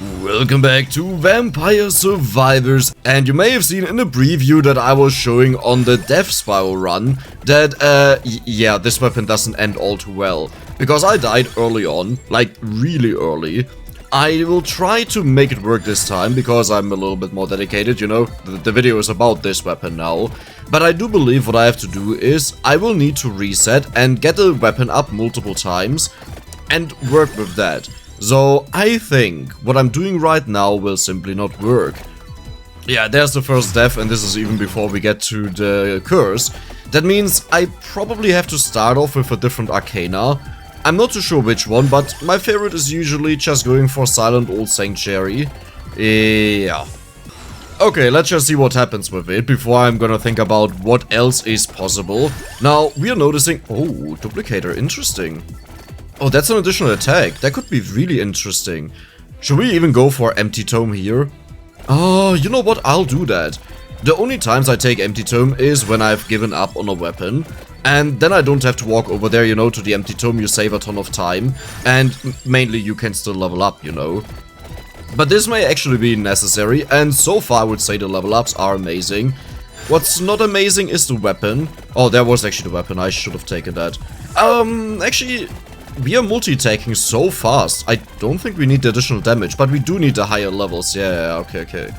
Welcome back to Vampire Survivors, and you may have seen in the preview that I was showing on the Death Spiral run that, yeah, this weapon doesn't end all too well. Because I died early on, like really early. I will try to make it work this time, because I'm a little bit more dedicated, you know, the video is about this weapon now. But I do believe what I have to do is, I will need to reset and get the weapon up multiple times, and work with that. So I think what I'm doing right now will simply not work. Yeah, there's the first death, and this is even before we get to the curse. That means I probably have to start off with a different Arcana. I'm not too sure which one, but my favorite is usually just going for Silent Old Sanctuary. Yeah. Okay, let's just see what happens with it before I'm gonna think about what else is possible. Now, we are noticing... Oh, Duplicator, interesting. Oh, that's an additional attack. That could be really interesting. Should we even go for Empty Tome here? Oh, you know what? I'll do that. The only times I take Empty Tome is when I've given up on a weapon. And then I don't have to walk over there, you know, to the Empty Tome. You save a ton of time. And mainly you can still level up, you know. But this may actually be necessary. And so far I would say the level ups are amazing. What's not amazing is the weapon. Oh, that was actually the weapon. I should have taken that. Actually... We are multi-taking so fast. I don't think we need the additional damage, but we do need the higher levels. Yeah, okay.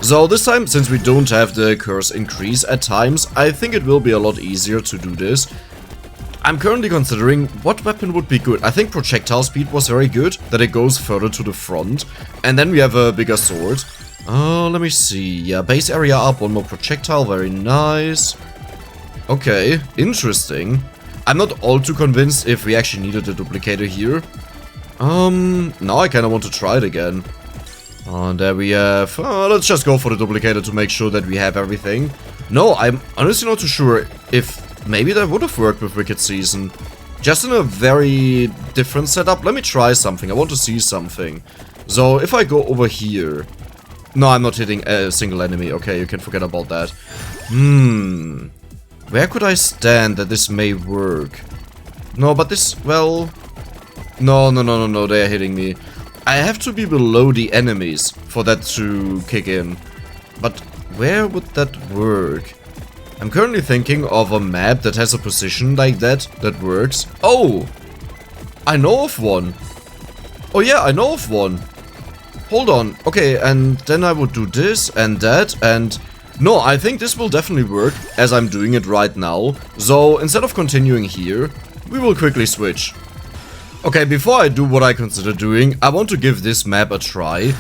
So this time, since we don't have the curse increase at times, I think it will be a lot easier to do this. I'm currently considering what weapon would be good. I think projectile speed was very good, that it goes further to the front. And then we have a bigger sword. Let me see. Yeah, base area up, one more projectile, very nice. Okay, interesting. I'm not all too convinced if we actually needed a duplicator here. Now I kind of want to try it again. And there we have... let's just go for the duplicator to make sure that we have everything. No, I'm honestly not too sure if maybe that would have worked with Wicked Season. Just in a very different setup. Let me try something. I want to see something. So if I go over here... No, I'm not hitting a single enemy. Okay, you can forget about that. Where could I stand that this may work? No, but this, well... No, they are hitting me. I have to be below the enemies for that to kick in. But where would that work? I'm currently thinking of a map that has a position like that works. Oh! I know of one. Oh yeah, I know of one. Hold on. Okay, and then I would do this and that and... No, I think this will definitely work, as I'm doing it right now. So, instead of continuing here, we will quickly switch. Okay, before I do what I consider doing, I want to give this map a try.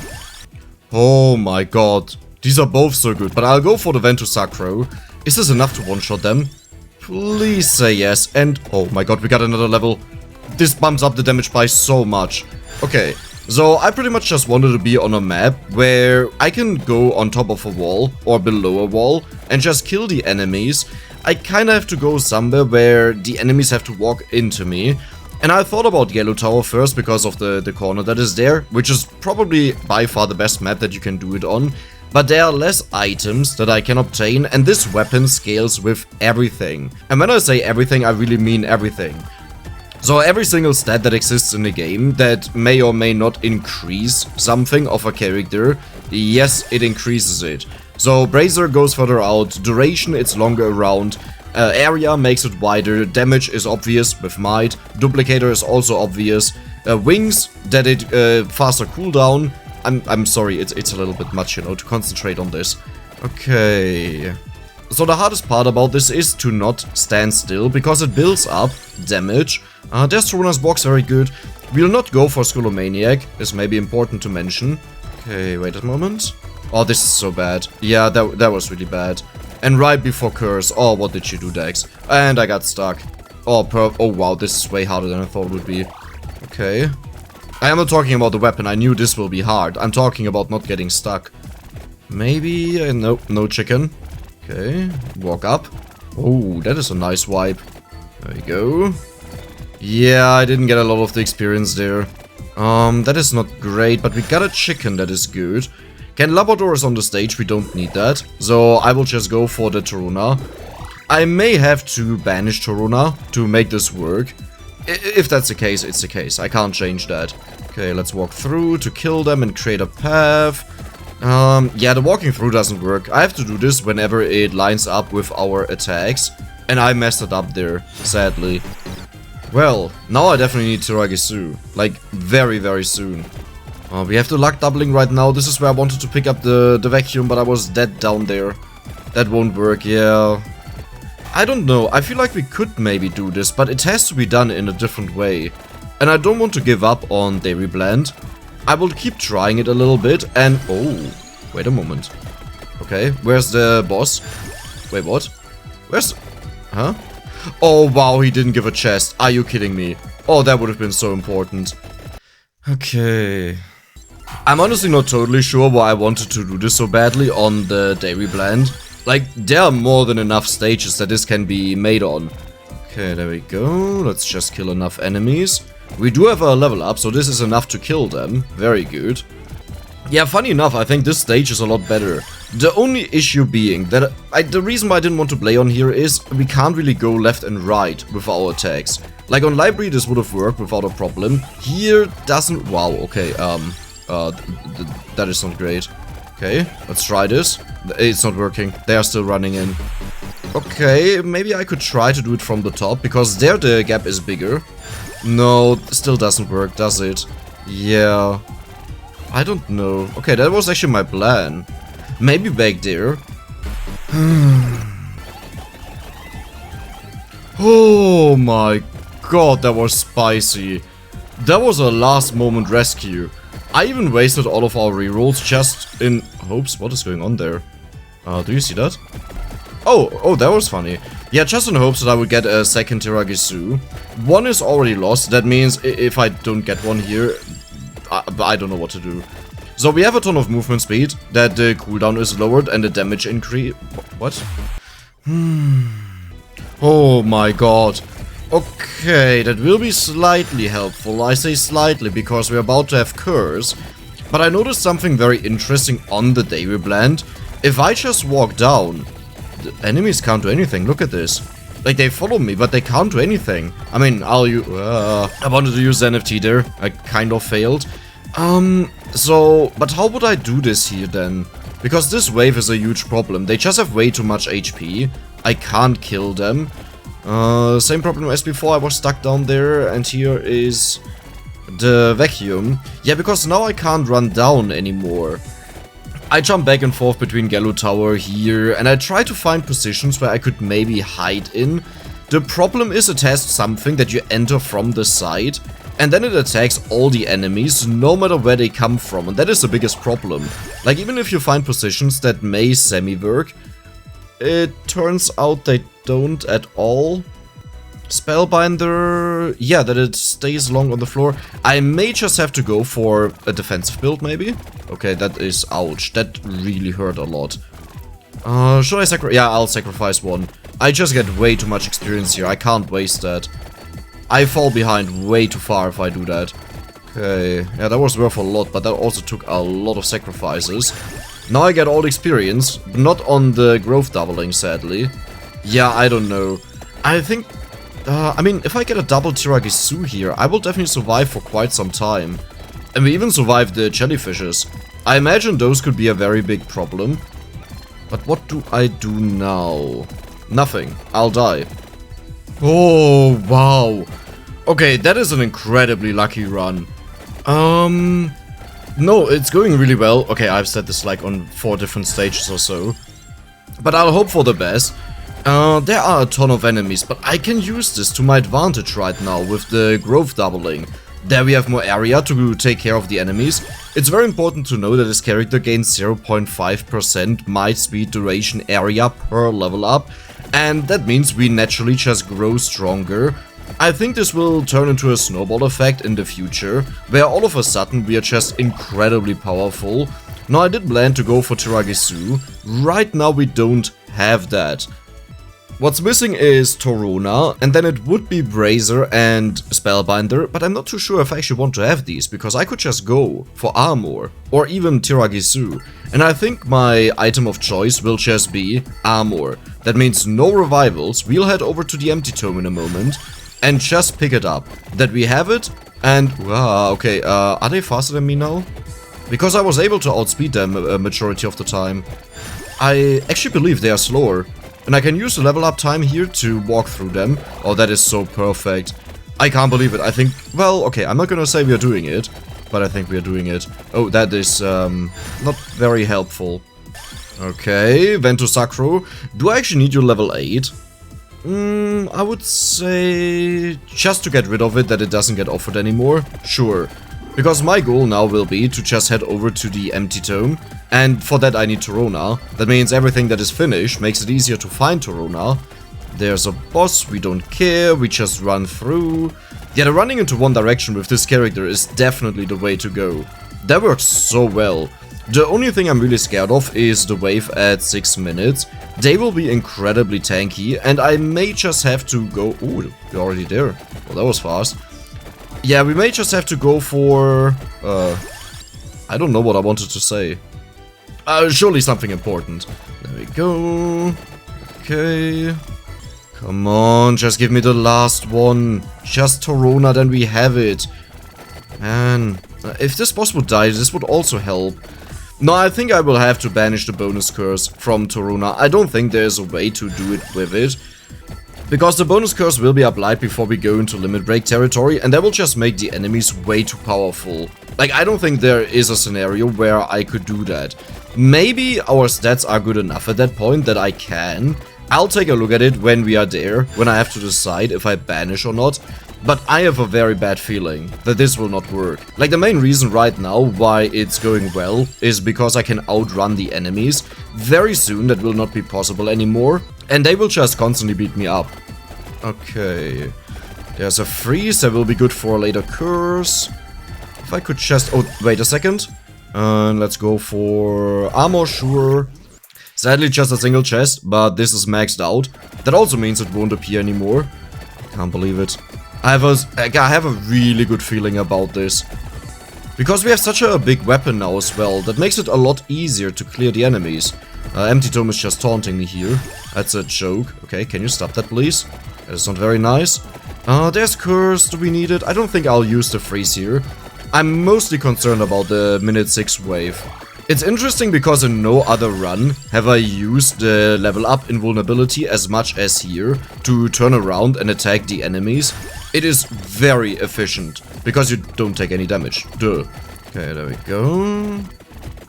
Oh my god. These are both so good, but I'll go for the Vento Sacro. Is this enough to one-shot them? Please say yes. And, oh my god, we got another level. This bumps up the damage by so much. Okay. So, I pretty much just wanted to be on a map where I can go on top of a wall or below a wall and just kill the enemies. I kinda have to go somewhere where the enemies have to walk into me. And I thought about Yellow Tower first because of the corner that is there, which is probably by far the best map that you can do it on. But there are less items that I can obtain, and this weapon scales with everything. And when I say everything, I really mean everything. So every single stat that exists in the game that may or may not increase something of a character, yes, it increases it. So Bracer goes further out, duration it's longer around, area makes it wider, damage is obvious with might, duplicator is also obvious, wings that it faster cooldown. I'm sorry, it's a little bit much, you know, to concentrate on this. Okay. So the hardest part about this is to not stand still, because it builds up damage. There's Trona's box, very good. We'll not go for Skullomaniac, this may be important to mention. Okay, wait a moment. Oh, this is so bad. Yeah, that was really bad. And right before Curse. Oh, what did you do, Dex? And I got stuck. Oh, wow, this is way harder than I thought it would be. Okay. I am not talking about the weapon, I knew this will be hard. I'm talking about not getting stuck. Maybe... nope, no chicken. Okay, walk up. Oh, that is a nice wipe. There we go. Yeah, I didn't get a lot of the experience there. That is not great, but we got a chicken that is good. Can Labrador is on the stage, we don't need that. So I will just go for the Toruna. I may have to banish Toruna to make this work. If that's the case, it's the case. I can't change that. Okay, let's walk through to kill them and create a path. Yeah, the walking through doesn't work. I have to do this whenever it lines up with our attacks. And I messed it up there, sadly. Well, now I definitely need Tiragisu. Like, very, very soon. We have the luck doubling right now. This is where I wanted to pick up the vacuum, but I was dead down there. That won't work, yeah. I don't know. I feel like we could maybe do this, but it has to be done in a different way. And I don't want to give up on Dairy Blend. I will keep trying it a little bit and... Oh, wait a moment. Okay, where's the boss? Wait, what? Where's... Huh? Oh, wow, he didn't give a chest. Are you kidding me? Oh, that would have been so important. Okay. I'm honestly not totally sure why I wanted to do this so badly on the Dairy Blend. Like, there are more than enough stages that this can be made on. Okay, there we go. Let's just kill enough enemies. We do have a level up, so this is enough to kill them. Very good. Yeah, funny enough, I think this stage is a lot better. The only issue being that the reason why I didn't want to play on here is we can't really go left and right with our attacks. Like on Library, this would have worked without a problem. Here, doesn't... Wow, okay, that is not great. Okay, let's try this. It's not working. They are still running in. Okay, maybe I could try to do it from the top, because there the gap is bigger. No, still doesn't work, does it? Yeah. I don't know. Okay, that was actually my plan. Maybe back there. Oh my god, that was spicy. That was a last moment rescue. I even wasted all of our rerolls just in hopes. What is going on there? Do you see that? Oh, that was funny. Yeah, just in hopes that I would get a second Tiragisu. One is already lost. That means if I don't get one here, I don't know what to do. So we have a ton of movement speed, that the cooldown is lowered and the damage increase. What? Oh my god. Okay, that will be slightly helpful. I say slightly because we're about to have Curse. But I noticed something very interesting on the Dairy Blend. If I just walk down, the enemies can't do anything. Look at this. Like, they follow me, but they can't do anything. I mean, I wanted to use the NFT there. I kind of failed. But how would I do this here then? Because this wave is a huge problem. They just have way too much HP. I can't kill them. Same problem as before. I was stuck down there, and here is the vacuum. Yeah, because now I can't run down anymore. I jump back and forth between Gallo Tower here, and I try to find positions where I could maybe hide in. The problem is it has something that you enter from the side, and then it attacks all the enemies, no matter where they come from, and that is the biggest problem. Like, even if you find positions that may semi-work, it turns out they don't at all. Spellbinder, yeah, that it stays long on the floor. I may just have to go for a defensive build, maybe? Okay, that is, ouch, that really hurt a lot. Should I sacrifice? Yeah, I'll sacrifice one. I just get way too much experience here, I can't waste that. I fall behind way too far if I do that. Okay, yeah, that was worth a lot, but that also took a lot of sacrifices. Now I get all the experience, but not on the growth doubling, sadly. Yeah, I don't know. I think... I mean, if I get a double Tiragisu here, I will definitely survive for quite some time. And we even survived the jellyfishes. I imagine those could be a very big problem. But what do I do now? Nothing. I'll die. Oh, wow. Okay, that is an incredibly lucky run. No, it's going really well. Okay, I've said this like on 4 different stages or so. But I'll hope for the best. There are a ton of enemies, but I can use this to my advantage right now with the growth doubling. There we have more area to take care of the enemies. It's very important to know that this character gains 0.5% might speed duration area per level up, and that means we naturally just grow stronger. I think this will turn into a snowball effect in the future, where all of a sudden we are just incredibly powerful. Now I did plan to go for Tiragisu, right now we don't have that. What's missing is Toruna, and then it would be Brazier and Spellbinder, but I'm not too sure if I actually want to have these, because I could just go for Armor, or even Tiragisu, and I think my item of choice will just be Armor. That means no revivals, we'll head over to the Empty Tome in a moment, and just pick it up. That we have it, and... okay, are they faster than me now? Because I was able to outspeed them a majority of the time. I actually believe they are slower. And I can use the level up time here to walk through them. Oh, that is so perfect. I can't believe it. I think... Well, okay, I'm not gonna say we are doing it. But I think we are doing it. Oh, that is not very helpful. Okay, Vento Sacro. Do I actually need your level 8? I would say just to get rid of it, that it doesn't get offered anymore. Sure. Because my goal now will be to just head over to the empty tome. And for that I need Torona. That means everything that is finished makes it easier to find Torona. There's a boss, we don't care, we just run through. Yeah, the running into one direction with this character is definitely the way to go. That works so well. The only thing I'm really scared of is the wave at 6 minutes. They will be incredibly tanky, and I may just have to go... Ooh, you're already there. Well, that was fast. Yeah, we may just have to go for... I don't know what I wanted to say. Surely something important. There we go. Okay. Come on, just give me the last one. Just Torona, then we have it. Man, if this boss would die, this would also help. No, I think I will have to banish the bonus curse from Torona. I don't think there's a way to do it with it. Because the bonus curse will be applied before we go into limit break territory, and that will just make the enemies way too powerful. Like, I don't think there is a scenario where I could do that. Maybe our stats are good enough at that point that I can. I'll take a look at it when we are there, when I have to decide if I banish or not. But I have a very bad feeling that this will not work. Like, the main reason right now why it's going well is because I can outrun the enemies. Very soon that will not be possible anymore, and they will just constantly beat me up. Okay, there's a freeze that will be good for a later curse. If I could just... Oh, wait a second. Let's go for armor, sure. Sadly just a single chest, but this is maxed out. That also means it won't appear anymore. Can't believe it. I have a really good feeling about this. Because we have such a big weapon now as well, that makes it a lot easier to clear the enemies. Empty Tome is just taunting me here. That's a joke. Okay, can you stop that please? That is not very nice. There's Curse, do we need it? I don't think I'll use the freeze here. I'm mostly concerned about the minute 6 wave. It's interesting because in no other run have I used the level up invulnerability as much as here to turn around and attack the enemies. It is very efficient because you don't take any damage. Duh. Okay, there we go.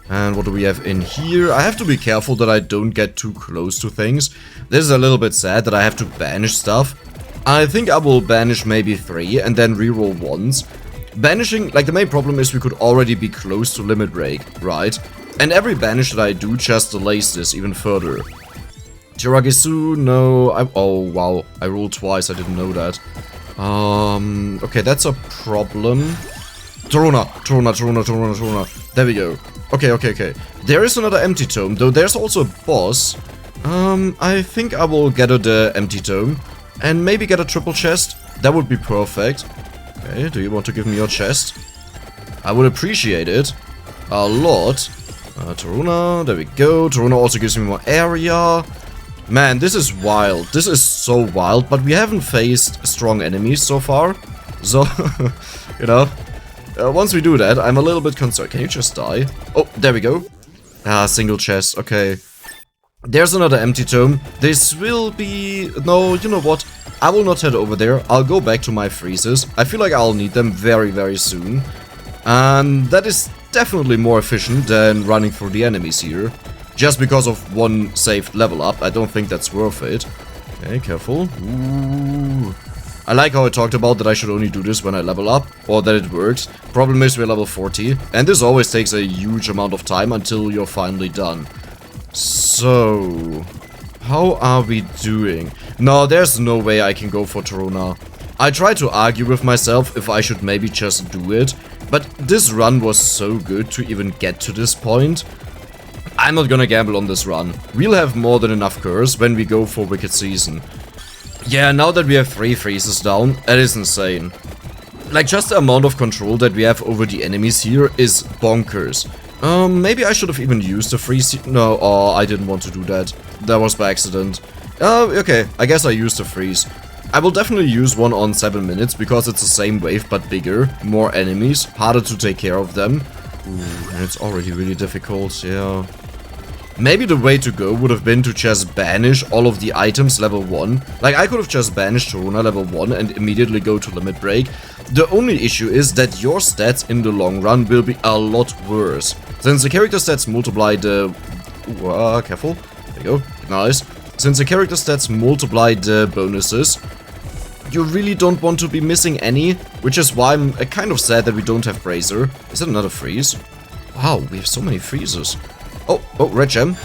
And what do we have in here? I have to be careful that I don't get too close to things. This is a little bit sad that I have to banish stuff. I think I will banish maybe 3 and then reroll once. Banishing, like the main problem is we could already be close to limit break, right? And every banish that I do just delays this even further. Jiragisu, no, oh wow, I rolled twice, I didn't know that. Okay, that's a problem. Torona. There we go. Okay. There is another empty tome, though there's also a boss. I think I will get the empty tome. And maybe get a triple chest. That would be perfect. Okay, do you want to give me your chest? I would appreciate it a lot. Torona, there we go. Torona also gives me more area. Man, this is wild. This is so wild, but we haven't faced strong enemies so far. So, you know, once we do that, I'm a little bit concerned. Can you just die? Oh, there we go. Single chest, okay. There's another empty tome. This will be... No, you know what? I will not head over there. I'll go back to my freezes. I feel like I'll need them very, very soon. And that is definitely more efficient than running through the enemies here. Just because of one saved level up, I don't think that's worth it. Okay, careful. Ooh. I like how I talked about that I should only do this when I level up, or that it works. Problem is we're level 40, and this always takes a huge amount of time until you're finally done. So, how are we doing? No, there's no way I can go for Torona. I tried to argue with myself if I should maybe just do it, but this run was so good to even get to this point. I'm not gonna gamble on this run. We'll have more than enough curse when we go for Wicked Season. Yeah, now that we have 3 freezes down, that is insane. Like, just the amount of control that we have over the enemies here is bonkers. Maybe I should have even used the freeze. No, oh, I didn't want to do that. That was by accident. Okay, I guess I used the freeze. I will definitely use one on 7 minutes because it's the same wave but bigger, more enemies, harder to take care of them. Ooh, and it's already really difficult, yeah. Maybe the way to go would have been to just banish all of the items level 1. Like, I could have just banished Toruna level 1 and immediately go to Limit Break. The only issue is that your stats in the long run will be a lot worse. Since the character stats multiply the... Ooh, careful. There you go. Nice. Since the character stats multiply the bonuses, you really don't want to be missing any, which is why I'm kind of sad that we don't have Brazier. Is that another freeze? Wow, we have so many freezes. Oh, red gem.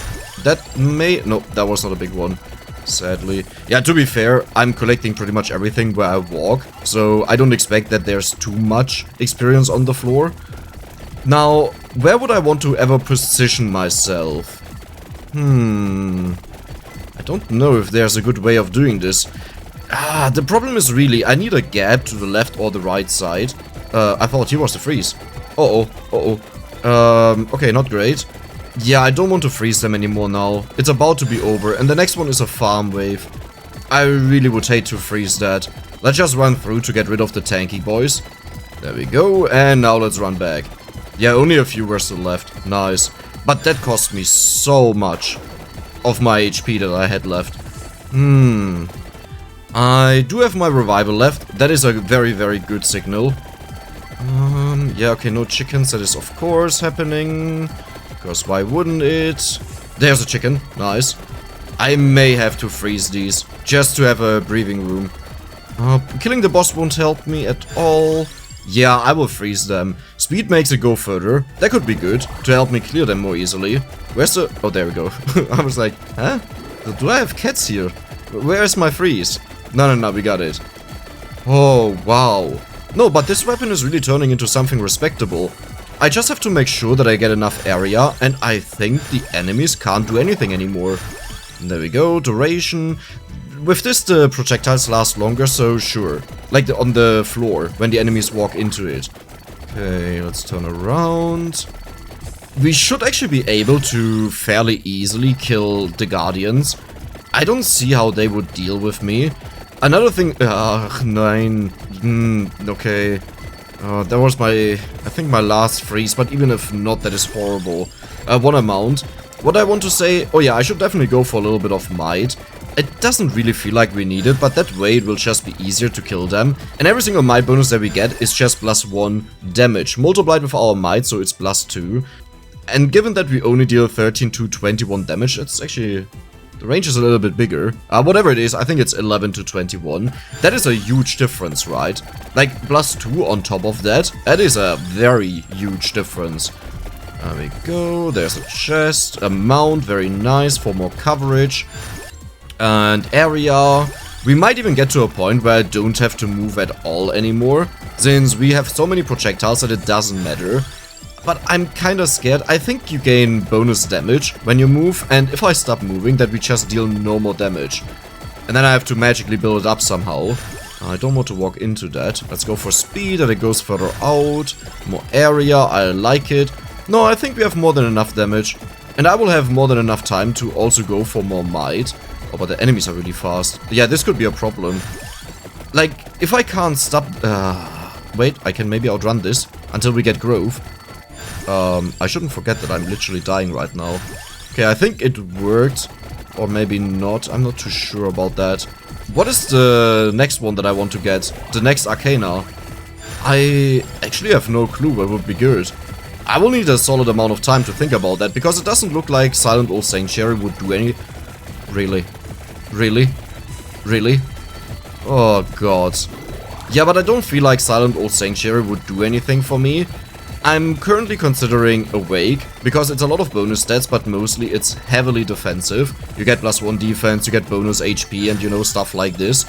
That may... No, that was not a big one, sadly. Yeah, to be fair, I'm collecting pretty much everything where I walk, so I don't expect that there's too much experience on the floor. Now, where would I want to ever position myself? I don't know if there's a good way of doing this. The problem is really, I need a gap to the left or the right side. I thought he was the freeze. Okay, not great. Yeah, I don't want to freeze them anymore now. It's about to be over, and the next one is a farm wave. I really would hate to freeze that. Let's just run through to get rid of the tanky boys. There we go, and now let's run back. Yeah, only a few were still left. Nice. But that cost me so much of my HP that I had left. I do have my revival left. That is a very, very good signal. Yeah, okay, no chickens. That is, of course, happening. Because why wouldn't it? There's a chicken. Nice. I may have to freeze these, just to have a breathing room. Killing the boss won't help me at all. Yeah, I will freeze them. Speed makes it go further. That could be good, to help me clear them more easily. Where's the... Oh, there we go. I was like, huh? Do I have cats here? Where's my freeze? No, we got it. Oh, wow. No, but this weapon is really turning into something respectable. I just have to make sure that I get enough area, and I think the enemies can't do anything anymore. There we go, duration. With this, the projectiles last longer, so sure. Like on the floor, when the enemies walk into it. Okay, let's turn around. We should actually be able to fairly easily kill the Guardians. I don't see how they would deal with me. Another thing... Nine. Okay. That was I think my last freeze, but even if not, that is horrible. One amount. What I want to say... Oh yeah, I should definitely go for a little bit of might. It doesn't really feel like we need it, but that way it will just be easier to kill them. And every single might bonus that we get is just +1 damage, multiplied with our might, so it's +2. And given that we only deal 13 to 21 damage, it's actually... The range is a little bit bigger. Whatever it is, I think it's 11 to 21. That is a huge difference, right? Like, +2 on top of that. That is a very huge difference. There we go. There's a chest. A mount. Very nice for more coverage. And area. We might even get to a point where I don't have to move at all anymore. Since we have so many projectiles that it doesn't matter. But I'm kinda scared. I think you gain bonus damage when you move, and if I stop moving, that we just deal no more damage. And then I have to magically build it up somehow. I don't want to walk into that. Let's go for speed, and it goes further out. More area, I like it. No, I think we have more than enough damage. And I will have more than enough time to also go for more might. Oh, but the enemies are really fast. Yeah, this could be a problem. Like, if I can't stop... wait, I can maybe outrun this until we get growth. I shouldn't forget that I'm literally dying right now. Okay, I think it worked. Or maybe not. I'm not too sure about that. What is the next one that I want to get? The next Arcana? I actually have no clue what would be good. I will need a solid amount of time to think about that, because it doesn't look like Silent Old Sanctuary would do any... Really? Really? Really? Oh god. Yeah, but I don't feel like Silent Old Sanctuary would do anything for me. I'm currently considering Awake, because it's a lot of bonus stats, but mostly it's heavily defensive. You get +1 defense, you get bonus HP, and you know, stuff like this.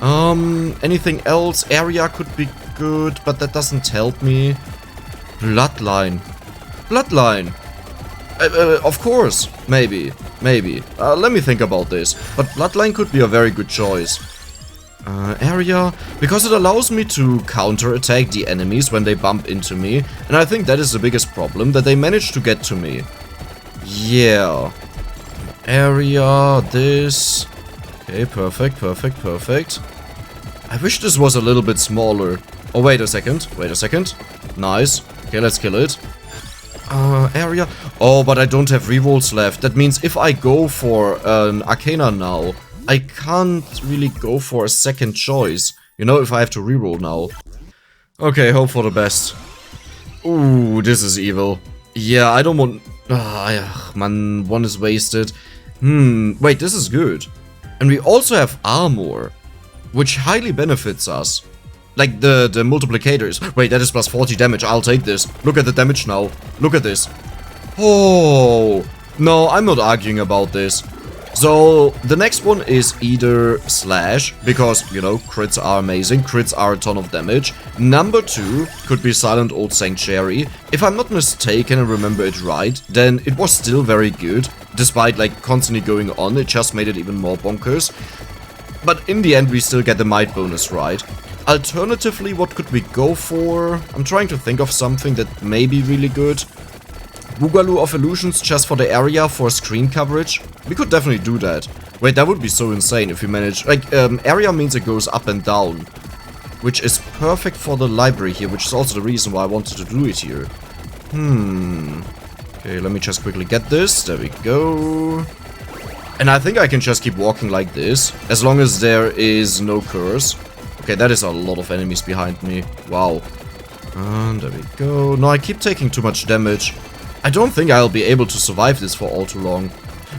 Anything else? Area could be good, but that doesn't help me. Bloodline. Bloodline! Of course, maybe. Let me think about this. But Bloodline could be a very good choice. Area, because it allows me to counter-attack the enemies when they bump into me, and I think that is the biggest problem, that they manage to get to me. Yeah. Area, this... Okay, perfect. I wish this was a little bit smaller. Oh, wait a second. Wait a second. Nice. Okay, let's kill it. Area. Oh, but I don't have rerolls left. That means if I go for an Arcana now, I can't really go for a second choice. You know, if I have to reroll now. Okay, hope for the best. Ooh, this is evil. Yeah, I don't want... man, one is wasted. Wait, this is good. And we also have armor, which highly benefits us. Like the multiplicators. Wait, that is plus 40 damage. I'll take this. Look at the damage now. Look at this. Oh, no, I'm not arguing about this. So, the next one is either Slash, because, you know, crits are amazing. Crits are a ton of damage. Number 2 could be Silent Old Sanctuary. If I'm not mistaken and remember it right, then it was still very good. Despite, like, constantly going on, it just made it even more bonkers. But in the end, we still get the Might bonus, right? Alternatively, what could we go for? I'm trying to think of something that may be really good. Boogaloo of Illusions just for the area for screen coverage. We could definitely do that. Wait, that would be so insane if we manage... Like, area means it goes up and down. Which is perfect for the library here, which is also the reason why I wanted to do it here. Okay, let me just quickly get this. There we go. And I think I can just keep walking like this, as long as there is no curse. Okay, that is a lot of enemies behind me. Wow. And there we go. No, I keep taking too much damage. I don't think I'll be able to survive this for all too long.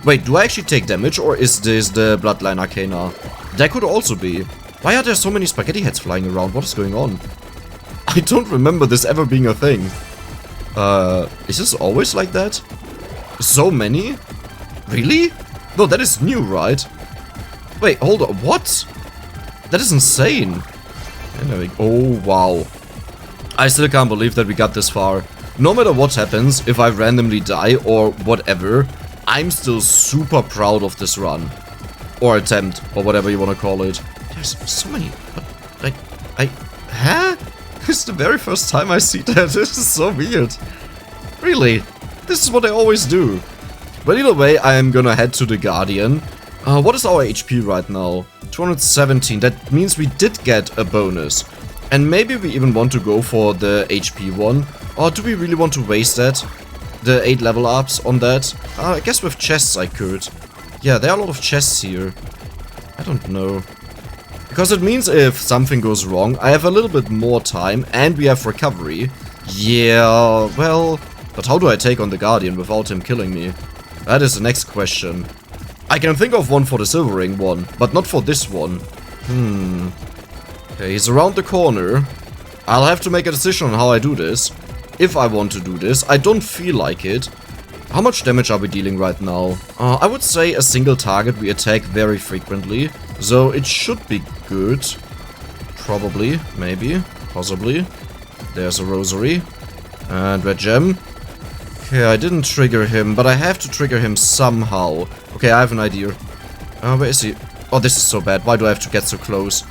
Wait, do I actually take damage, or is this the Bloodline Arcana? That could also be. Why are there so many spaghetti heads flying around? What is going on? I don't remember this ever being a thing. Is this always like that? So many? Really? No, that is new, right? Wait, hold on. What? That is insane. And there we go. Oh, wow. I still can't believe that we got this far. No matter what happens, if I randomly die or whatever, I'm still super proud of this run. Or attempt, or whatever you want to call it. There's so many... Like, huh? This is the very first time I see that. This is so weird. Really? This is what I always do. But either way, I am gonna head to the Guardian. What is our HP right now? 217. That means we did get a bonus. And maybe we even want to go for the HP one. Or do we really want to waste that? The 8 level ups on that? I guess with chests I could. Yeah, there are a lot of chests here. I don't know. Because it means if something goes wrong, I have a little bit more time and we have recovery. Yeah, well... But how do I take on the Guardian without him killing me? That is the next question. I can think of one for the Silver Ring one, but not for this one. Okay, he's around the corner. I'll have to make a decision on how I do this. If I want to do this. I don't feel like it. How much damage are we dealing right now? I would say a single target we attack very frequently. So it should be good. Probably. Maybe. Possibly. There's a rosary. And red gem. Okay, I didn't trigger him, but I have to trigger him somehow. Okay, I have an idea. Where is he? Oh, this is so bad. Why do I have to get so close?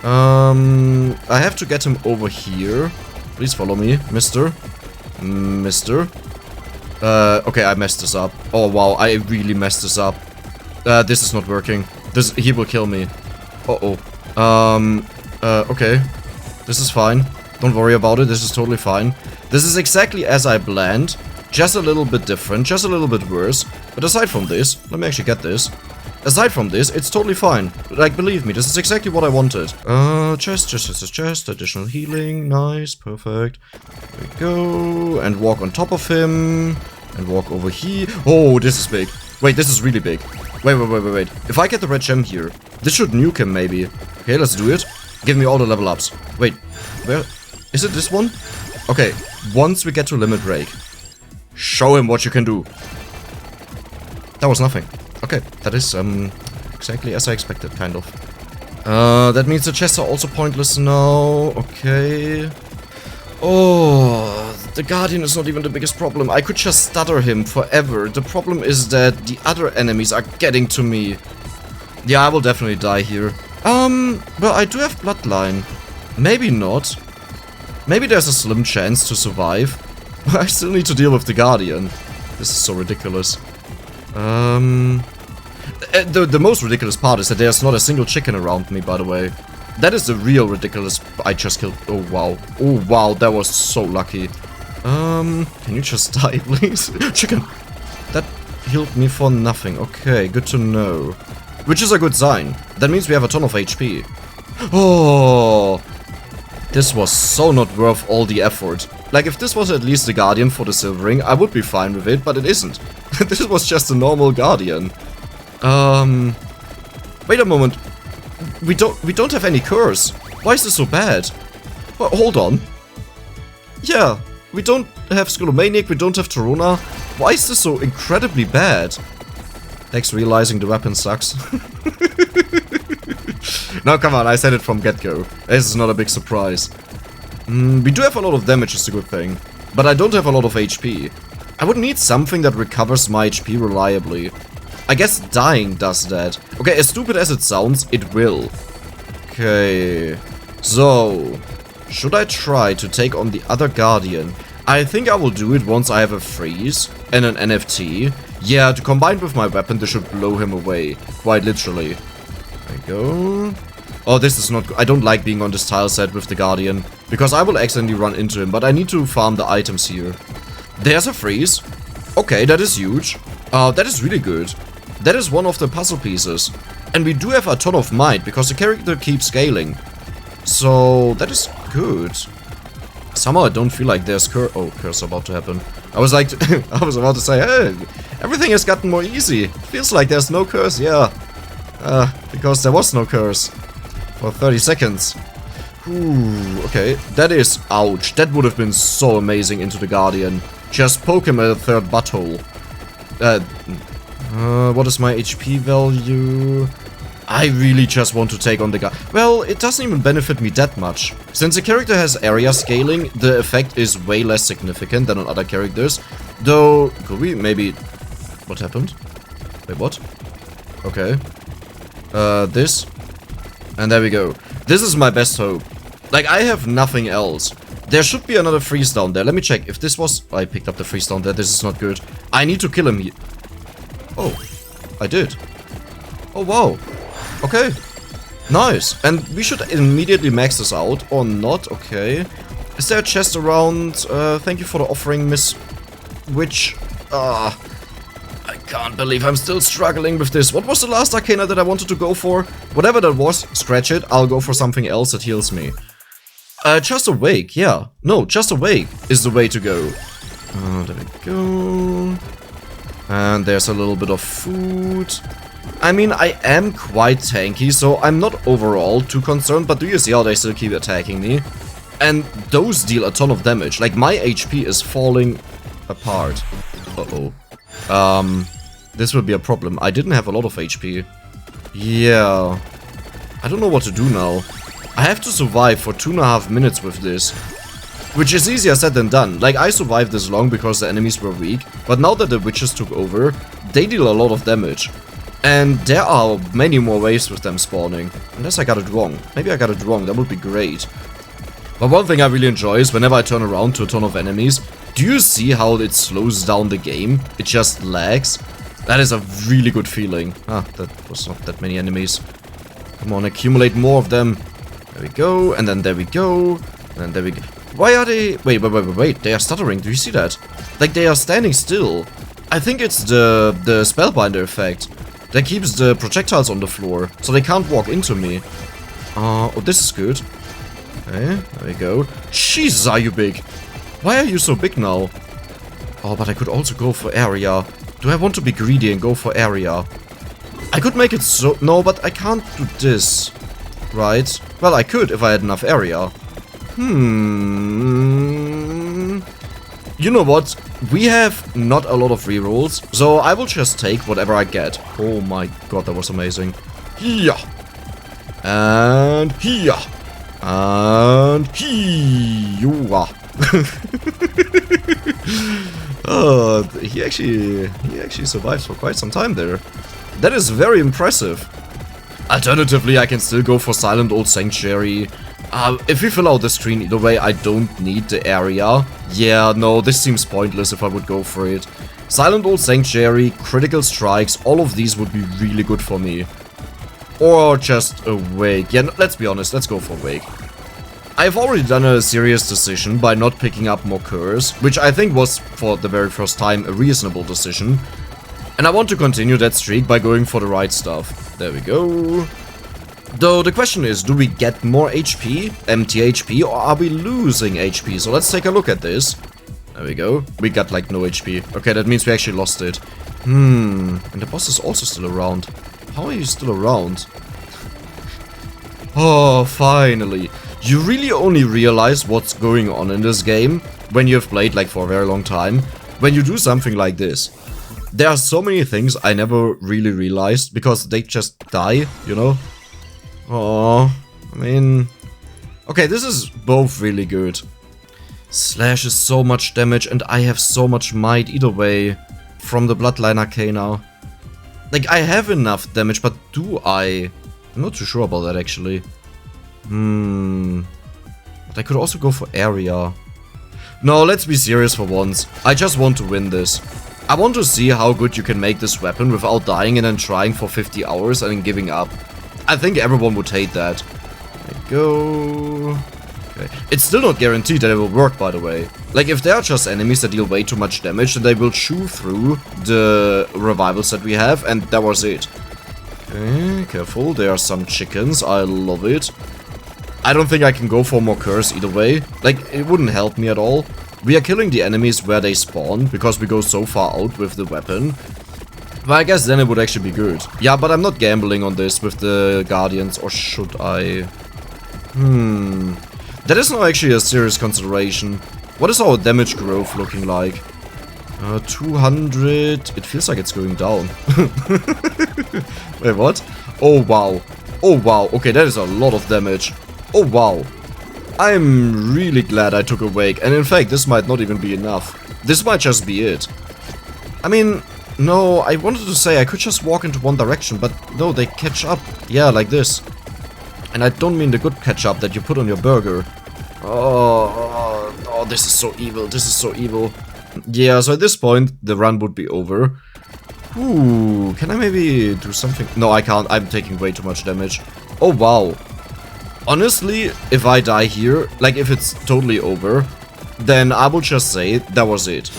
I have to get him over here. Please follow me, mister. Mister. Okay, I messed this up. Oh, wow, I really messed this up. This is not working. He will kill me. Uh-oh. Okay. This is fine. Don't worry about it. This is totally fine. This is exactly as I planned. Just a little bit different. Just a little bit worse. But aside from this, let me actually get this. Aside from this, it's totally fine. Like, believe me, this is exactly what I wanted. Chest. Additional healing. Nice. Perfect. There we go. And walk on top of him. And walk over here. Oh, this is big. Wait, this is really big. Wait. If I get the red gem here, this should nuke him, maybe. Okay, let's do it. Give me all the level ups. Wait, where? Is it this one? Okay, once we get to limit break, show him what you can do. That was nothing. Okay, that is exactly as I expected, kind of. That means the chests are also pointless now. Okay. Oh, the Guardian is not even the biggest problem. I could just stutter him forever. The problem is that the other enemies are getting to me. Yeah, I will definitely die here. But I do have Bloodline. Maybe not. Maybe there's a slim chance to survive. I still need to deal with the Guardian. This is so ridiculous. The most ridiculous part is that there's not a single chicken around me, by the way. That is the real ridiculous. I just killed. Oh wow. Oh wow. That was so lucky. Can you just die, please? Chicken. That healed me for nothing. Okay, good to know. Which is a good sign. That means we have a ton of HP. Oh, this was so not worth all the effort. Like, if this was at least the Guardian for the Silvering, I would be fine with it, but it isn't. This was just a normal Guardian. Wait a moment. We don't have any curse. Why is this so bad? Well, hold on. Yeah, we don't have Skullomaniac, we don't have Toruna. Why is this so incredibly bad? Next, realizing the weapon sucks. No, come on, I said it from get-go. This is not a big surprise. We do have a lot of damage, is a good thing. But I don't have a lot of HP. I would need something that recovers my HP reliably. I guess dying does that. Okay, as stupid as it sounds, it will. Okay. So, should I try to take on the other Guardian? I think I will do it once I have a freeze and an NFT. Yeah, to combine with my weapon, this should blow him away. Quite literally. There we go. Oh, this is not good. I don't like being on this tile set with the Guardian, because I will accidentally run into him, but I need to farm the items here. There's a freeze. Okay, that is huge. That is really good. That is one of the puzzle pieces. And we do have a ton of might, because the character keeps scaling. So, that is good. Somehow I don't feel like there's curse about to happen. I was like, I was about to say, hey, everything has gotten more easy. Feels like there's no curse, yeah. Because there was no curse. For 30 seconds. Ooh, okay. That is, ouch. That would have been so amazing into the Guardian. Just poke him at a third butthole. What is my HP value? I really just want to take on the guy. Well, it doesn't even benefit me that much. Since the character has area scaling, the effect is way less significant than on other characters. Though, could we maybe... What happened? Wait, what? Okay. This. And there we go. This is my best hope. Like, I have nothing else. There should be another freeze down there. Let me check. If this was... I picked up the freeze down there. This is not good. I need to kill him here. Oh. I did. Oh, wow. Okay. Nice. And we should immediately max this out. Or not. Okay. Is there a chest around? Thank you for the offering, Miss Witch. I can't believe I'm still struggling with this. What was the last Arcana that I wanted to go for? Whatever that was, scratch it. I'll go for something else that heals me. Just Awake, yeah. No, Just Awake is the way to go. There we go. And there's a little bit of food. I mean, I am quite tanky, so I'm not overall too concerned, but do you see how they still keep attacking me? And those deal a ton of damage. Like, my HP is falling apart. Uh-oh. This will be a problem. I didn't have a lot of HP. Yeah. I don't know what to do now. I have to survive for 2.5 minutes with this. Which is easier said than done. Like, I survived this long because the enemies were weak. But now that the witches took over, they deal a lot of damage. And there are many more waves with them spawning. Unless I got it wrong. Maybe I got it wrong. That would be great. But one thing I really enjoy is whenever I turn around to a ton of enemies, do you see how it slows down the game? It just lags. That is a really good feeling. That was not that many enemies. Come on, accumulate more of them. There we go, and then there we go, and then there we go. Why are they... Wait, they are stuttering, do you see that? Like, they are standing still. I think it's the Spellbinder effect that keeps the projectiles on the floor, so they can't walk into me. Oh, this is good. Okay, there we go. Jesus, are you big? Why are you so big now? Oh, but I could also go for area. Do I want to be greedy and go for area? I could make it so... No, but I can't do this. Right? Well, I could if I had enough area. You know what? We have not a lot of rerolls, so I will just take whatever I get. Oh my god, that was amazing. Here. And here. And here. Oh, he actually survives for quite some time there. That is very impressive. Alternatively, I can still go for Silent Old Sanctuary. If we fill out the screen either way, I don't need the area. Yeah, no, this seems pointless if I would go for it. Silent Old Sanctuary, Critical Strikes, all of these would be really good for me. Or just Awake. Yeah, let's be honest, let's go for Awake. I've already done a serious decision by not picking up more Curse, which I think was, for the very first time, a reasonable decision. And I want to continue that streak by going for the right stuff. There we go. Though the question is, do we get more HP, empty HP, or are we losing HP? So let's take a look at this. There we go. We got like no HP. Okay, that means we actually lost it. And the boss is also still around. How are you still around? Oh, finally. You really only realize what's going on in this game when you've played like for a very long time. When you do something like this. There are so many things I never really realized because they just die, you know? Oh, I mean... Okay, this is both really good. Slash is so much damage and I have so much might either way from the Bloodline Arcana. Like, I have enough damage, but do I? I'm not too sure about that actually. But I could also go for area. No, let's be serious for once. I just want to win this. I want to see how good you can make this weapon without dying and then trying for 50 hours and then giving up. I think everyone would hate that. There we go. Okay. It's still not guaranteed that it will work, by the way. Like, if they are just enemies that deal way too much damage, then they will chew through the revivals that we have, and that was it. Okay, careful. There are some chickens. I love it. I don't think I can go for more Curse either way. Like, it wouldn't help me at all. We are killing the enemies where they spawn, because we go so far out with the weapon. But I guess then it would actually be good. Yeah, but I'm not gambling on this with the Guardians, or should I? That is not actually a serious consideration. What is our damage growth looking like? 200... It feels like it's going down. Wait, what? Oh, wow. Oh, wow. Okay, that is a lot of damage. Oh, wow. I'm really glad I took Awake. And in fact, this might not even be enough. This might just be it. I mean, no, I wanted to say I could just walk into one direction, but no, they catch up. Yeah, like this. And I don't mean the good ketchup that you put on your burger. Oh, this is so evil. This is so evil. Yeah, so at this point, the run would be over. Ooh, can I maybe do something? No, I can't. I'm taking way too much damage. Oh, wow. Honestly, if I die here, like if it's totally over, then I will just say that was it.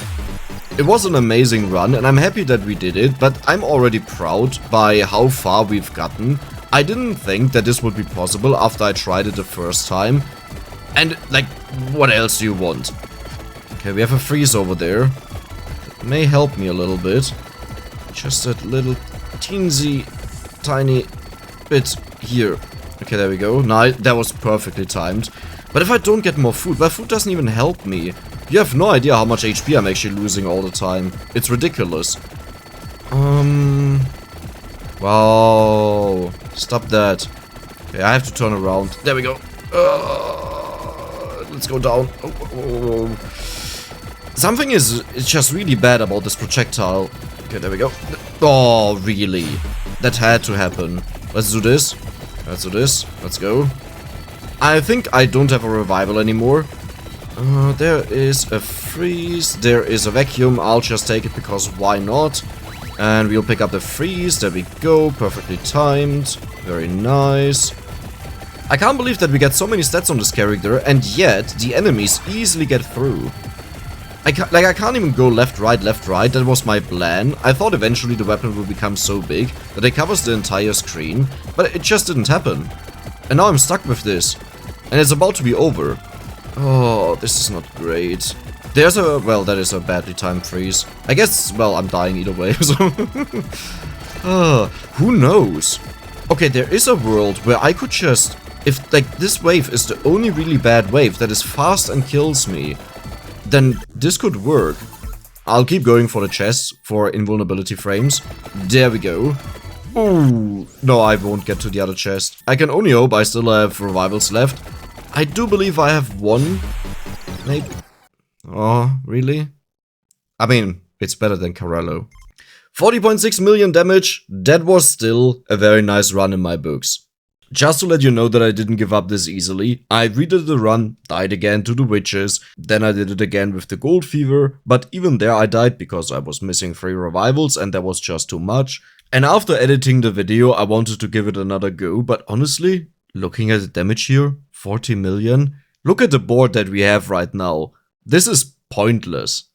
It was an amazing run, and I'm happy that we did it, but I'm already proud by how far we've gotten. I didn't think that this would be possible after I tried it the first time. And, like, what else do you want? Okay, we have a freeze over there. That may help me a little bit. Just that little teensy tiny bit here. Okay, there we go. Now, that was perfectly timed. But if I don't get more food, well, food doesn't even help me. You have no idea how much HP I'm actually losing all the time. It's ridiculous. Wow. Stop that. Okay, I have to turn around. There we go. Let's go down. Oh. Something is just really bad about this projectile. Okay, there we go. Oh, really? That had to happen. Let's do this. Let's do this. Let's go. I think I don't have a revival anymore. There is a freeze. There is a vacuum. I'll just take it because why not? And we'll pick up the freeze. There we go. Perfectly timed. Very nice. I can't believe that we get so many stats on this character, and yet the enemies easily get through. I can't even go left, right. That was my plan. I thought eventually the weapon would become so big that it covers the entire screen, but it just didn't happen. And now I'm stuck with this. And it's about to be over. Oh, this is not great. There's a... well, that is a badly timed freeze. I guess, well, I'm dying either way, so... who knows? Okay, there is a world where I could just... if, like, this wave is the only really bad wave that is fast and kills me, then this could work. I'll keep going for the chest for invulnerability frames. There we go. Ooh, no, I won't get to the other chest. I can only hope I still have revivals left. I do believe I have one. Maybe. Oh, really? I mean, it's better than Carello. 40.6 million damage. That was still a very nice run in my books. Just to let you know that I didn't give up this easily, I redid the run, died again to the witches, then I did it again with the gold fever, but even there I died because I was missing 3 revivals and that was just too much. And after editing the video, I wanted to give it another go, but honestly, looking at the damage here, 40 million. Look at the board that we have right now. This is pointless.